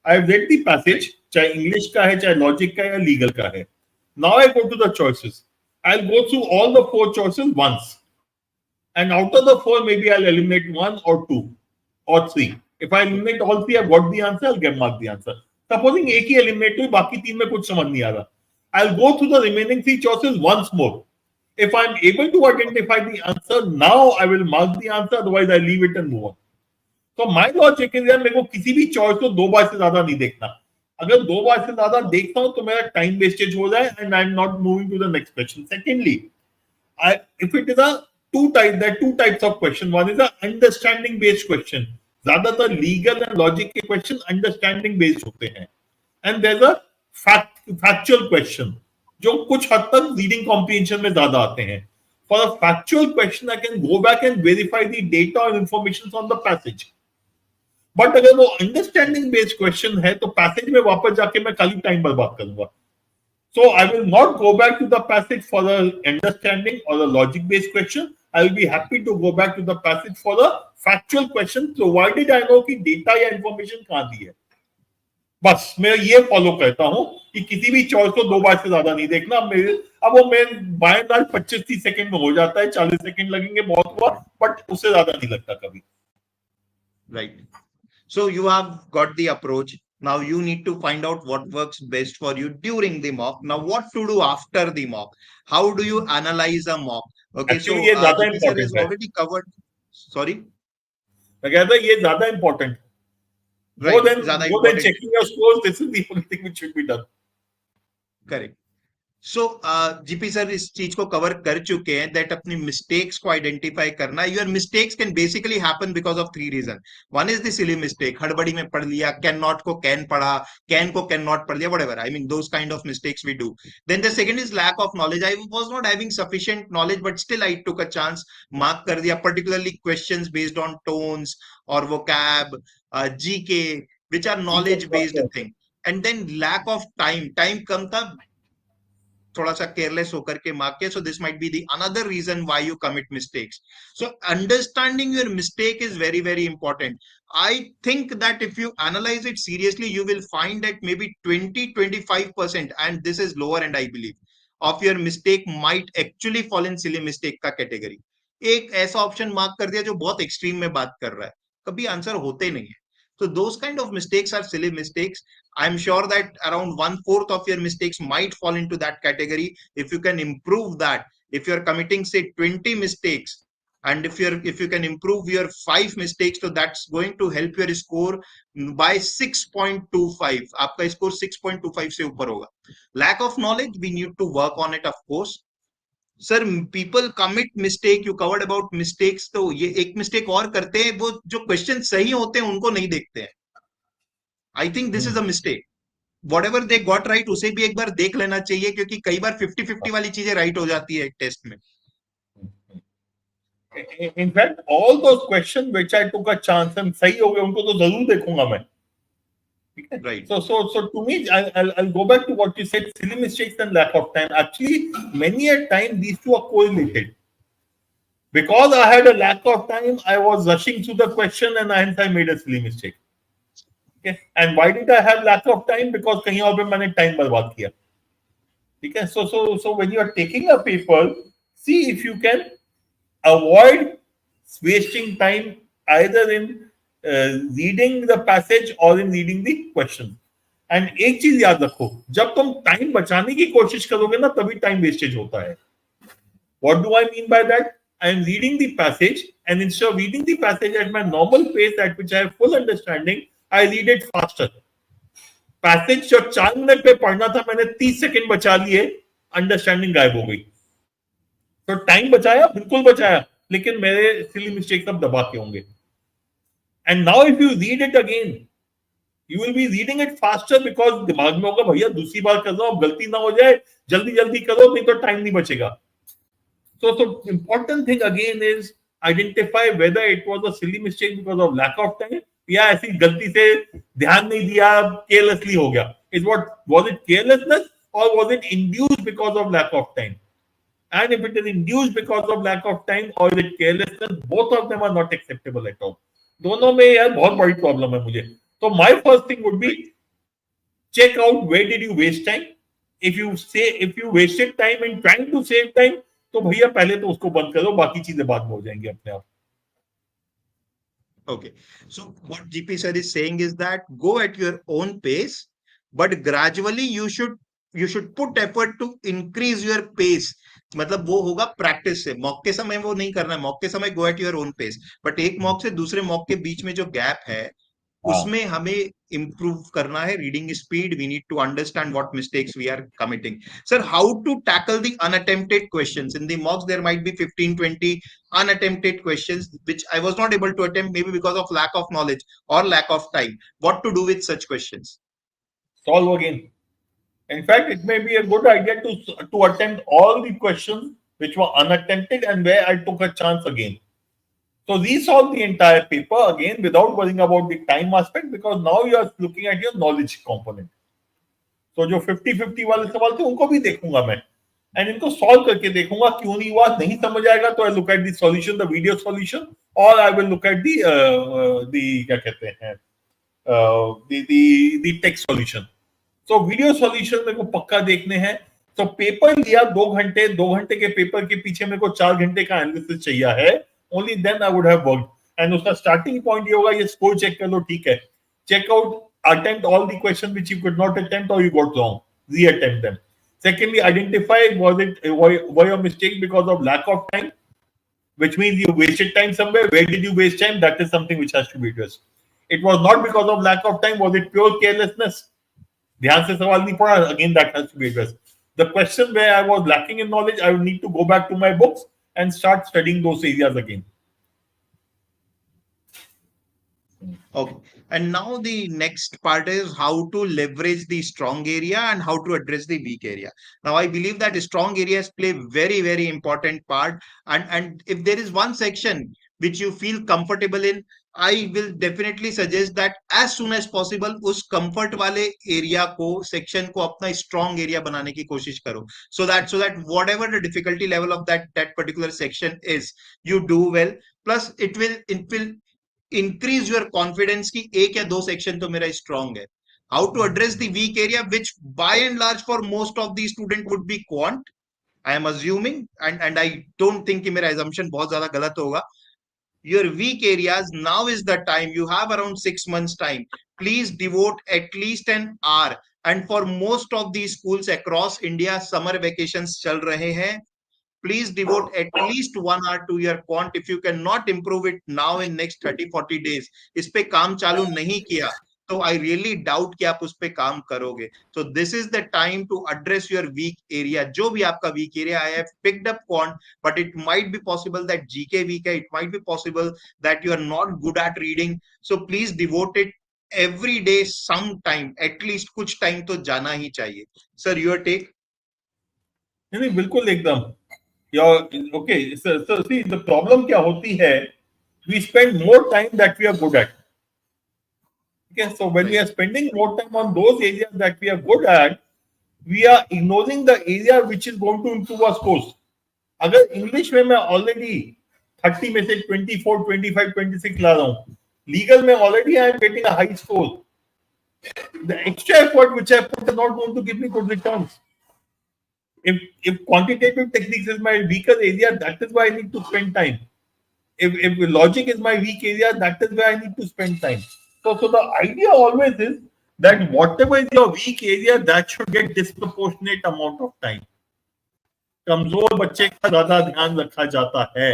I have read the passage, right. चाहे English का है, चाहे लॉजिक का है, या लीगल का है. Now I go to the choices. I will go through all the 4 choices once, and out of the 4 maybe I'll eliminate 1 or 2 or 3. If I eliminate all 3, I've got the answer, I'll get mark the answer. Supposing एक ही eliminate हुई, बाकी 3 में कुछ समझ नहीं आ रहा, I'll go through the remaining 3 choices once more. If I'm able to identify the answer, now I will mark the answer, otherwise I leave it and move on. तो my logic is यार मेरे को किसी भी choice को दो बार से ज्यादा नहीं देखना. अगर दो बार से ज्यादा देखता हूं तो मेरा टाइम वेस्टेज हो जाए and I am not moving to the next question. Secondly, if it is a there are two types of question. One is a understanding based question. ज्यादातर लीगल एंड लॉजिक के question understanding based होते हैं. And there is a factual question जो कुछ हद तक reading comprehension में ज्यादा आते हैं. For a factual question, I can go back and verify the data or information on the passage. But अगर वो अंडरस्टैंडिंग बेस्ड क्वेश्चन है तो पैसेज में वापस जाके मैं खाली टाइम बर्बाद करूंगा. So I will not go back to the passage for the understanding or the logic based question. I will be happy to go back to the passage for the factual question, provided I know कि data या information कहाँ दी है. बस मैं ये follow करता हूँ कि किसी भी चॉइस को दो बार से ज्यादा नहीं देखना. अब वो मैं बाय एंड लार्ज 25-30 सेकंड में हो जाता है. 40 सेकंड लगेंगे बहुत हुआ, बट उससे ज्यादा नहीं लगता कभी. Right. So you have got the approach. Now you need to find out what works best for you during the mock. Now what to do after the mock? How do you analyze a mock? Okay, actually so ये ज्यादा GP sir has important है. already covered. Sorry. मैं कहता हूँ ये ज्यादा important. Right. Zyada More than important. checking your scores, this is the only thing which should be done. Correct. So GP sir इस चीज को कवर कर चुके हैं दैट अपनी मिस्टेक्स को आइडेंटिफाई करना. Your mistakes can basically happen because of three reason. One is the silly mistake, हड़बड़ी में पढ़ लिया, कैन नॉट को कैन पढ़ा, कैन को कैन नॉट पढ़ लिया, whatever. I mean those kind of mistakes we do. Then the second is lack of knowledge. I was not having sufficient knowledge but still I took a chance, मार्क कर दिया, particularly questions based on tones और vocab, GK, which are knowledge based thing. And then lack of time, time कम था, थोड़ा सा careless होकर के मार्क किया. So this might be the another reason why you commit mistakes. So understanding your mistake is very very important. I think that if you analyze it seriously, you will find that maybe 20-25%, and this is lower end, I believe, of your mistake might actually fall in silly mistake का category. एक ऐसा option mark कर दिया जो बहुत extreme में बात कर रहा है, कभी आंसर होते नहीं है. So those kind of mistakes are silly mistakes. I'm sure that around 1/4 of your mistakes might fall into that category. If you can improve that, if you're committing say 20 mistakes, and if you can improve your 5 mistakes, so that's going to help your score by 6.25. आपका score 6.25 से ऊपर होगा. Lack of knowledge, we need to work on it, of course. Sir people commit mistake, you covered about mistakes. तो ये एक mistake और करते हैं, वो जो क्वेश्चन सही होते हैं उनको नहीं देखते हैं. I think this is a mistake. What ever they got right उसे भी एक बार देख लेना चाहिए, क्योंकि कई बार 50-50 वाली चीजें राइट हो जाती है एक टेस्ट में. In fact, all those questions which I took a chance and सही हो गए उनको तो जरूर देखूंगा मैं. Right. So to me, I'll go back to what you said, silly mistakes and lack of time. Actually, many a time these two are correlated. Because I had a lack of time, I was rushing through the question and hence I made a silly mistake. Okay. And why did I have lack of time? Because कहीं और पे मैंने time बर्बाद किया. Okay. So when you are taking a paper, see if you can avoid wasting time either in reading the passage or in reading the question. And एक चीज याद रखो, जब तुम टाइम बचाने की कोशिश करोगे ना तभी टाइम वेस्टेज होता है. What do I mean by that? I am reading the passage, and instead of reading the passage at my normal pace at which I have full understanding, I read it faster. Passage जो 4 minute पे पढ़ना था मैंने 30 second बचा लिए, understanding गायब हो गई. तो टाइम बचाया, बिल्कुल बचाया, लेकिन मेरे सिली मिस्टेक सब दबा के होंगे. And now if you read it again, you will be reading it faster because दिमाग में होगा भैया दूसरी बार कर रहा हूं, गलती ना हो जाए, जल्दी जल्दी करो नहीं तो टाइम नहीं बचेगा. So important thing again is identify whether it was a silly mistake because of lack of time या ऐसी गलती से ध्यान नहीं दिया, carelessly हो गया. Was it carelessness or was it induced because of lack of time? And if it is induced because of lack of time or is it carelessness, both of them are not acceptable at all. दोनों में यार बहुत बड़ी problem है मुझे. So my first thing would be check out where did you waste time. If you wasted time in trying to save time, तो भैया पहले तो उसको बंद करो, बाकी चीजें बाद में हो जाएंगी अपने आप. Okay. So what GP sir is saying is that go at your own pace, but gradually you should you should put effort to increase your pace. मतलब वो होगा प्रैक्टिस से, मॉक के समय वो नहीं करना है, मॉक के समय go at your own pace, but एक मॉक से दूसरे मॉक के बीच में जो गैप है हाँ, उसमें हमें improve करना है reading speed. We need to understand what mistakes we are committing. Sir, how to tackle the unattempted questions in the mocks? There might be 15-20 unattempted questions which I was not able to attempt, maybe because of lack of knowledge or lack of time. What to do with such questions? solve again. In fact, it may be a good idea to attempt all the questions which were unattempted and where I took a chance again. So resolve the entire paper again without worrying about the time aspect, because now you are looking at your knowledge component. तो जो 50-50 वाले सवाल थे उनको भी देखूंगा मैं, and इनको सॉल्व करके देखूंगा, क्यों नहीं हुआ, नहीं समझ आएगा तो I look at the solution, the video solution, और I will look at the क्या कहते हैं द टेक्स्ट सॉल्यूशन. तो वीडियो सॉल्यूशन मेरे को पक्का देखने हैं. तो पेपर लिया 2 घंटे, 2 घंटे के पेपर के पीछे मेरे को 4 घंटे का एनालिसिस चाहिए है. Only then I would have worked. And उसका स्टार्टिंग पॉइंट ये होगा, ये स्कोर चेक कर लो, ठीक है, check out, attempt all the questions which you could not attempt or you got wrong, reattempt them. Secondly, identify were your mistake because of lack of time, which means you wasted time somewhere. Where did you waste time? That is something which has to be addressed. It was not because of lack of time. Was it pure carelessness? ध्यान से सवाल नहीं पढ़ा. Again, that has to be addressed. The question where I was lacking in knowledge, I will need to go back to my books and start studying those areas again. Okay. And now the next part is how to leverage the strong area and how to address the weak area. Now, I believe that strong areas play very, very important part. And if there is one section which you feel comfortable in, I will definitely suggest that as soon as possible उस comfort वाले area को, section को अपना strong area बनाने की कोशिश करो. So that whatever the difficulty level of that particular section is, you do well. Plus it will increase your confidence कि एक या दो सेक्शन तो मेरा स्ट्रांग है. How to address the weak area which by and large for most of the student would be quant. I am assuming and I don't think कि मेरा assumption बहुत ज्यादा गलत होगा. Your weak areas, now is the time. You have around 6 months time. Please devote at least an hour. And for most of these schools across India, summer vacations चल रहे हैं. Please devote at least 1 hour to your quant. If you cannot improve it now in next 30-40 days, इस पे काम चालू नहीं किया तो I really doubt कि आप उस पे काम करोगे. So this is the time to address your weak area. जो भी आपका weak area, I have picked up quant, but it might be possible that GK weak है. It might be possible that you are not good at reading. So please devote it every day some time. At least कुछ time तो जाना ही चाहिए. Sir, your take? नहीं, बिल्कुल एकदम. Okay, so see, the problem क्या होती है, we spend more time that we are good at. Okay, so when we are spending more time on those areas that we are good at, we are ignoring the area which is going to improve our scores. अगर English में मैं already 30 में से 24, 25, 26 ला रहा हूँ, legal में already I am getting a high score, the extra effort which I put is not going to give me good returns. If quantitative techniques is my weaker area, that is why I need to spend time. If logic is my weak area, that is where I need to spend time. So the idea always is that whatever is your weak area, that should get disproportionate amount of time. कमजोर बच्चे का ज्यादा ध्यान रखा जाता है,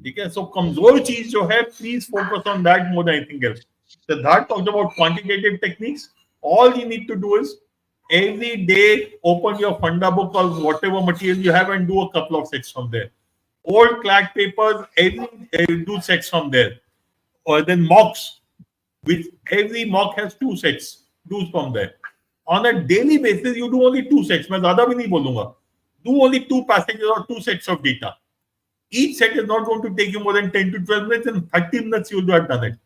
ठीक है. सो कमजोर चीज जो है, please focus on that more than anything else. Siddharth talked about quantitative techniques. All you need to do is every day open your funda book or whatever material you have and do a couple of sets from there. Old CLAT papers, do sets from there. Or then mocks, which every mock has 2 sets, do from there. On a daily basis, you do only 2 sets. मैं ज्यादा भी नहीं बोलूंगा. Do only 2 passages or 2 sets of data. Each set is not going to take you more than 10 to 12 minutes. In 30 minutes, you will have done it.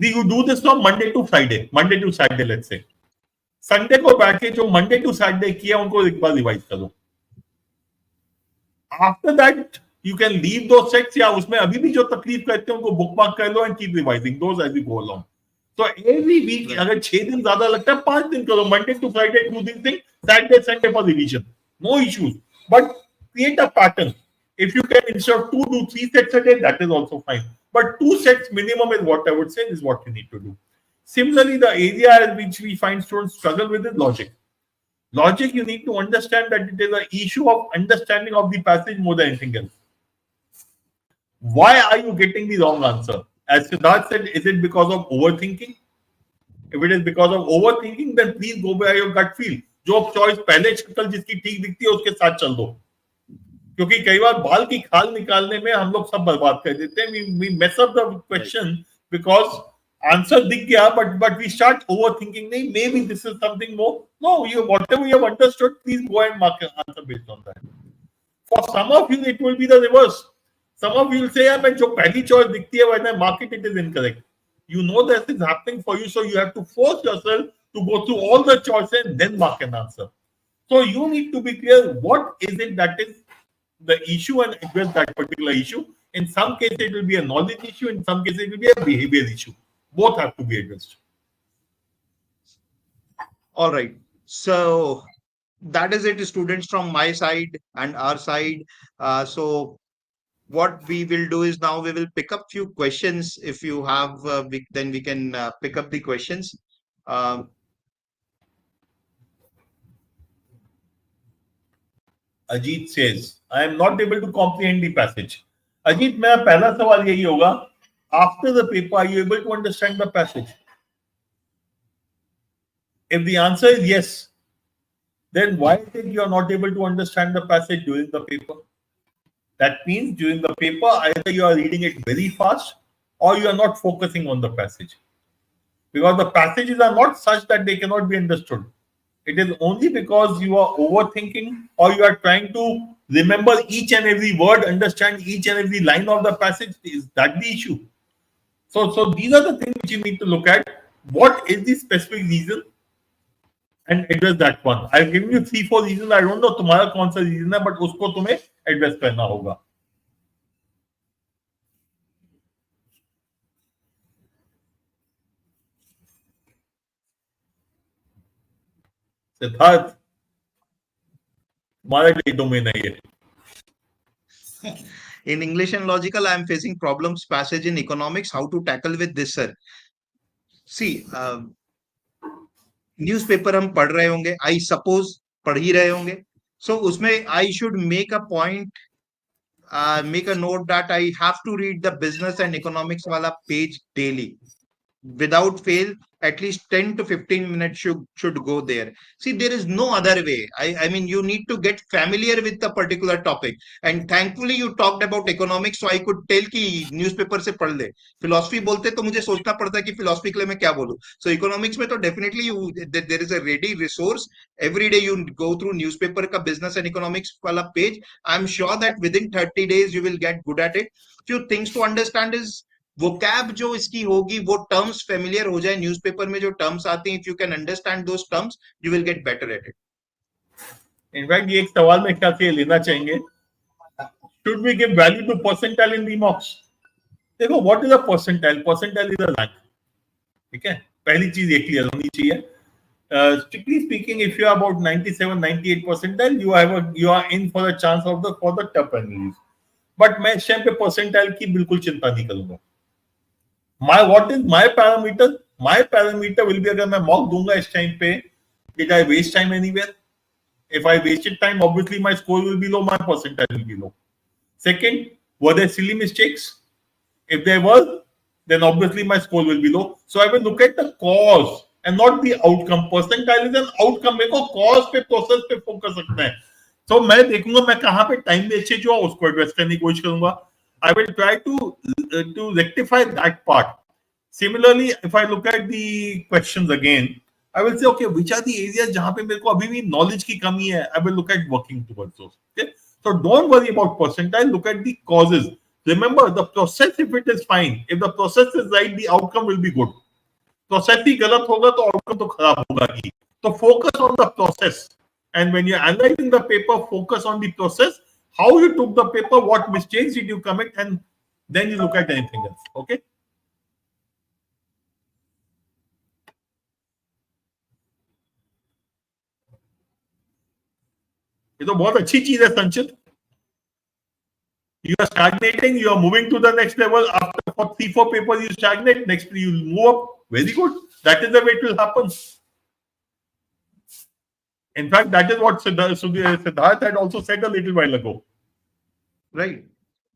You do this from Monday to Friday, Monday to Saturday, let's say. Sunday को बैठ के जो Monday to Saturday किया उनको एक बार revise करो. After that you can leave दो sets, या उसमें अभी भी जो तकलीफ करते हैं उनको बुक मार्क कर लो and keep revising those as you go along. तो एवरी वीक अगर 6 दिन ज्यादा लगता है, 5 दिन करो, Monday to Friday do this thing, Saturday Sunday for revision, no issues, but create a pattern. If you can instead of 2 do 3 sets a day, that is also fine. But 2 sets minimum is what I would say is what you need to do. Similarly, the area which we find students struggle with is logic. Logic, you need to understand that it is an issue of understanding of the passage more than anything else. Why are you getting the wrong answer? As Siddharth said, is it because of overthinking? If it is because of overthinking, then please go by your gut feel. जो choice पहले शक्ल जिसकी ठीक दिखती है उसके साथ चल दो, क्योंकि कई बार बाल की खाल निकालने में हम लोग सब बर्बाद कर देते हैं. We mess up the question because answer दिख गया, but we start overthinking. नहीं, maybe this is something more. No, you whatever you have understood, please go and mark an answer based on that. For some of you, it will be the reverse. Some of you will say, "यार मैं जो पहली choice दिखती है when I mark it, it is incorrect." You know that is happening for you, so you have to force yourself to go through all the choices and then mark an answer. So you need to be clear what is it that is the issue and address that particular issue. In some cases, it will be a knowledge issue. In some cases, it will be a behavior issue. Both have to be addressed. All right. So that is it, students, from my side and our side. So what we will do is now we will pick up few questions. If you have, then we can pick up the questions. Um, Ajit says, I am not able to comprehend the passage. Ajit, मेरा पहला सवाल यही होगा. After the paper, are you able to understand the passage? If the answer is yes, then why is it you are not able to understand the passage during the paper? That means during the paper, either you are reading it very fast or you are not focusing on the passage. Because the passages are not such that they cannot be understood. It is only because you are overthinking or you are trying to remember each and every word, understand each and every line of the passage. Is that the issue? So these are the things which you need to look at. What is the specific reason? And address that one. I've given you 3-4 reasons. I don't know तुम्हारा कौन सा reason है, but उसको तुम्हें address करना होगा. सिद्धार्थ, तुम्हारा domain है ये. in English and logical, I am facing problems passage in economics. How to tackle with this, sir? See, newspaper हम पढ़ रहे होंगे, आई सपोज पढ़ ही रहे होंगे. सो उसमें I should make a point, make a note that I have to read the business and economics wala page daily. Without fail, at least 10 to 15 minutes should go there. See, there is no other way. I mean, you need to get familiar with the particular topic. And thankfully, you talked about economics, so I could tell कि newspaper से पढ़ ले. Philosophy बोलते तो मुझे सोचना पड़ता है कि philosophy के लिए मैं क्या बोलूं. So economics में तो definitely there is a ready resource. Every day you go through newspaper का business and economics वाला page. I'm sure that within 30 days you will get good at it. Few things to understand is vocab जो इसकी होगी, वो terms familiar हो जाए. Newspaper में जो टर्म्स आते हैं, if you can understand those terms, you will get better at it. In fact ये एक सवाल में क्या से लेना चाहेंगे, should we give value to percentile in the mocks? देखो, what is a percentile? Percentile is a rank. ठीक है, पहली चीज ये क्लियर होनी चाहिए. Strictly speaking, if you are about 97, 98 percentile, you are in for a chance of the for the top analysis. But मैं इस टाइम पे परसेंटाइल की बिल्कुल चिंता नहीं करूंगा. What is my parameter? My parameter will be, अगर मैं मॉक दूंगा इस टाइम पे, did I waste time anywhere? If I wasted time, obviously my score will be low, my percentile will be low. Second, were there silly mistakes? If there were, then obviously my score will be low. So I will look at the cause and not the outcome. Percentile is an outcome. मेरे को cause पे, process पे focus रखना है. So मैं देखूंगा मैं कहाँ पे time wastage हुआ, उसको address करने की कोशिश करूंगा. I will try to rectify that part. Similarly, if I look at the questions again, I will say, okay, which are the areas जहाँ पे मेरे को अभी भी knowledge की कमी है? I will look at working towards those. Okay, so don't worry about percentile. Look at the causes. Remember, the process, if it is fine, if the process is right, the outcome will be good. Process ही गलत होगा तो outcome तो खराब होगा ही. So focus on the process. And when you're analyzing the paper, focus on the process. How you took the paper, what mistakes did you commit, and then you look at anything else. Okay. ये तो बहुत अच्छी चीज है संचित. You are stagnating, you are moving to the next level. After 3-4 papers you stagnate, next you move up. Very good. That is the way it will happen. In fact, that is what Siddharth had also said a little while ago. Right.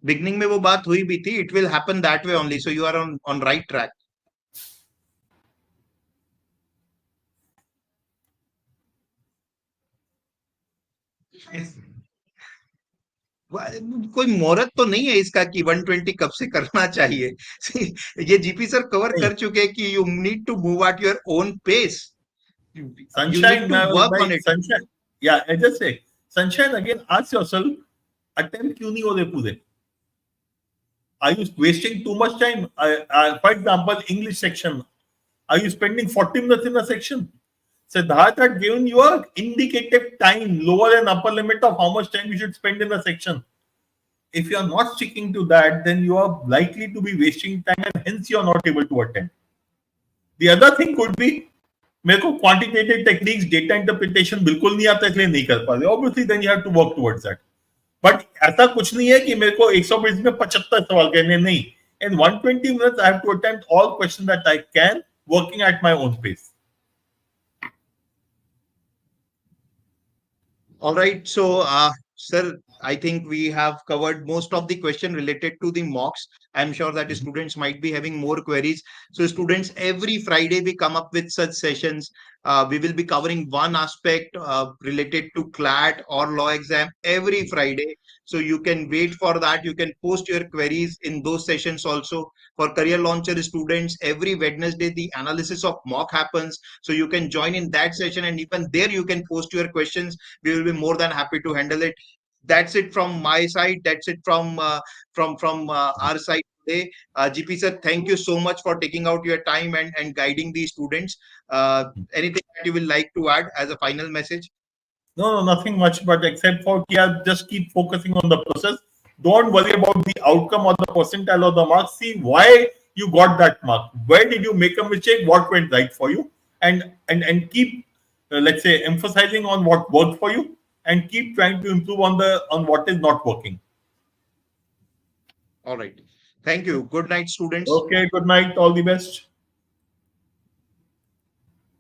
Beginning में वो बात हुई भी थी. It will happen that way only. So you are on right track. कोई मुहूर्त तो नहीं है इसका कि 120 कब से करना चाहिए. See, ये जीपी सर कवर नहीं, कर चुके हैं कि you need to move at your own pace. You need sunshine, to work my on it. sunshine. Yeah, I just say sunshine again. Ask yourself, attempt क्यों नहीं हो रहे पूरे? Are you wasting too much time? For example, English section. Are you spending 40 minutes in a section? Siddharth had given you a indicative time, lower and upper limit of how much time you should spend in a section. If you are not sticking to that, then you are likely to be wasting time and hence you are not able to attend. The other thing could be मेरे को quantitative techniques data interpretation बिल्कुल नहीं आता इसलिए नहीं कर पा रहे. Obviously then you have to work towards that. But ऐसा कुछ नहीं है कि मेरे को 120 में 75 सवाल करने. नहीं, in 120 minutes I have to attempt all questions that I can, working at my own pace. All right. So, sir, I think we have covered most of the question related to the mocks. I'm sure that students might be having more queries. So, students, every Friday we come up with such sessions. We will be covering one aspect related to CLAT or law exam every Friday. So, you can wait for that. You can post your queries in those sessions also. For career launcher students, every Wednesday the analysis of mock happens. So, you can join in that session, and even there you can post your questions. We will be more than happy to handle it. That's it from my side. That's it from our side today. GP sir, thank you so much for taking out your time and guiding the students. Anything that you will like to add as a final message? No, nothing much, but except for yeah, just keep focusing on the process. Don't worry about the outcome or the percentile or the mark. See why you got that mark. Where did you make a mistake? What went right for you? And keep let's say emphasizing on what worked for you, and keep trying to improve on what is not working. All right. Thank you. Good night, students. Okay. Good night. All the best.